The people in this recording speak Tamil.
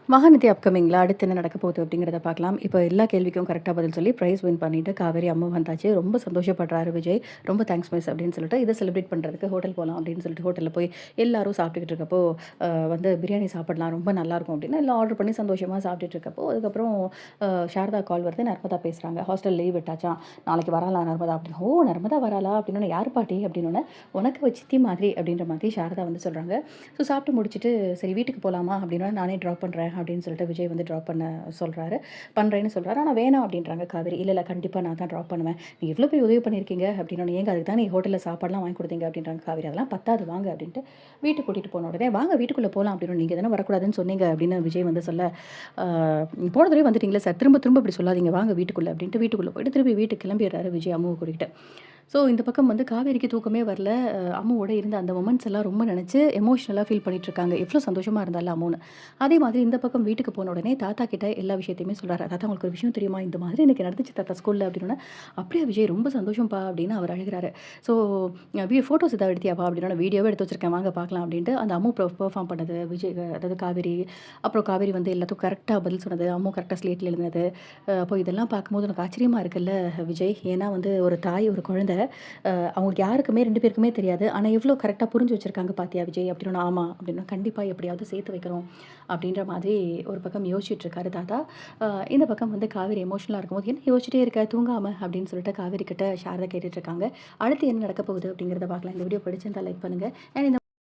மகாநதி அப்கமிங்ல அடுத்து என்ன நடக்க போகுது அப்படிங்கிறத பார்க்கலாம். இப்போ எல்லா கேள்விக்கும் கரெக்ட்டா பதில் சொல்லி பிரைஸ் வின் பண்ணிட்டு காவேரி அம்மா வந்தாச்சு. ரொம்ப சந்தோஷப்படுறாரு விஜய். ரொம்ப தேங்க்ஸ் மிஸ் அப்படின்னு சொல்லிட்டு இத செலிப்ரேட் பண்றதுக்கு ஹோட்டல் போலாம் அப்படின்னு சொல்லிட்டு ஹோட்டல்ல போய் எல்லாரும் சாப்பிட்டுக்கிட்டு இருக்கப்போ, வந்து பிரியாணி சாப்பிடலாம் ரொம்ப நல்லாயிருக்கும் அப்படின்னு எல்லாம் ஆர்டர் பண்ணி சந்தோஷமா சாப்பிட்டுட்டு இருக்கப்போ, அதுக்கப்புறம் சாரதா கால் வருது. நர்மதா பேசுறாங்க. Hostel leave விட்டாச்சாம். நாளைக்கு வராளாம் நர்மதா அப்படின்னு. ஓ! நர்மதா வராளா? அப்படின்னோனே யார் பாட்டி? அப்படின்னோனே உனக்கு ஒரு சித்தி மாதிரி அப்படின்ற மாதிரி சாரதா வந்து சொல்றாங்க. ஸோ சாப்பிட்டு முடிச்சுட்டு சரி வீட்டுக்கு போலாமா? அப்படின்னோனே நானே ட்ராப் பண்றேன் அப்படின்னு சொல்லிட்டு விஜய் வந்து ட்ராப் சொல்றாரு. பண்றேன்னு சொல்றாரு. ஆனா வேணாம் அப்படின்றாங்க காவேரி. இல்ல கண்டிப்பா நான் தான் ட்ராப் பண்ணுவேன். நீங்க இவ்ளோ பெரிய உதவி பண்ணியிருக்கீங்க அப்படின்னோனே, ஏங்க அதுக்கு தான் நீ ஹோட்டல்ல சாப்பாடுலாம் வாங்கி குடுத்தீங்க அப்படின்றாங்க காவேரி. அதெல்லாம் பத்தாது வாங்க அப்படின்ட்டு வீட்டுக்கு கூட்டிட்டு போன உடனே, வாங்க வீட்டுக்குள்ள போலாம் அப்படின்னோனே, நீங்க தானே வரக்கூடாதுன்னு சொன்னீங்க அப்படின்னு விஜய் வந்து சொல்ல, ஆ போன தடவை வந்துட்டீங்களே சார் திரும்ப திரும்ப இப்படி சொல்லாதீங்க வாங்க வீட்டுக்குள்ள அப்படின்ட்டு வீட்டுக்குள்ள போயிட்டு திருப்பி வீட்டுக்கு கிளம்பிடுறாரு விஜய் அம்முவ கூட்டிக்கிட்டு. ஸோ இந்த பக்கம் வந்து காவேரிக்கு தூக்கமே வரல. அம்முவோட இருந்த அந்த மொமெண்ட்ஸ் எல்லாம் ரொம்ப நினைச்சு எமோஷனலா ஃபீல் பண்ணிட்டு இருக்காங்க. எவ்ளோ சந்தோஷமா இருந்தால்ல அம்முன்னு. அதே மாதிரி இந்த பக்கம் வீட்டுக்கு போன உடனே தாத்தா கிட்ட எல்லா விஷயத்தையுமே சொல்றாரு. தாத்தா உங்களுக்கு ஒரு விஷயம் தெரியுமா? இந்த மாதிரி எனக்கு நடந்துச்சு தாத்தா ஸ்கூல்ல அப்படின்னோனே, அப்படியா விஜய் ரொம்ப சந்தோஷம்ப்பா அப்படின்னு அவர் அழுகுறாரு. ஸோ ஃபோட்டோஸ் ஏதாவது எடுத்தியாப்பா? அப்படின்னோனே, வீடியோவே எடுத்து வச்சிருக்கேன் வாங்க பார்க்கலாம் அப்படின்ட்டு அந்த அம்மு பெர்ஃபார்ம் பண்ணது விஜய் அதாவது காவேரி. அப்புறம் காவேரி வந்து எல்லாத்துக்கும் கரெக்ட்டா பதில் சொன்னது. அம்மு கரெக்ட்டா ஸ்லேட்ல எழுதினது. அப்போ இதெல்லாம் பார்க்கும்போது எனக்கு ஆச்சரியமா இருக்குல்ல விஜய். ஏன்னா வந்து ஒரு தாய், ஒரு குழந்தை அவங்களுக்கு யாருக்குமே 2 பேருக்குமே தெரியாது. ஆனா எவ்வளோ கரெக்ட்டா புரிஞ்சு வச்சிருக்காங்க பார்த்தியா விஜய் அப்படின்னோன, ஆமா அப்படின்னா கண்டிப்பா எப்படியாவது சேர்த்து வைக்கணும் அப்படின்ற மாதிரி ஒரு பக்கம் யோசிச்சுட்டு இருக்காரு தாத்தா. அ இந்த பக்கம் வந்து காவேரி எமோஷனலா இருக்கும்போது, "என்ன யோசிச்சிட்டே இருக்க தூங்காம?" அப்படின்னு சொல்லிட்டு காவேரி கிட்ட சாரதா கேட்டுட்டு இருக்காங்க. அடுத்து என்ன நடக்க போகுது அப்படிங்கிறத பார்க்கலாம். இந்த வீடியோ பிடிச்சிருந்தா லைக் பண்ணுங்க. அண்ட் இந்த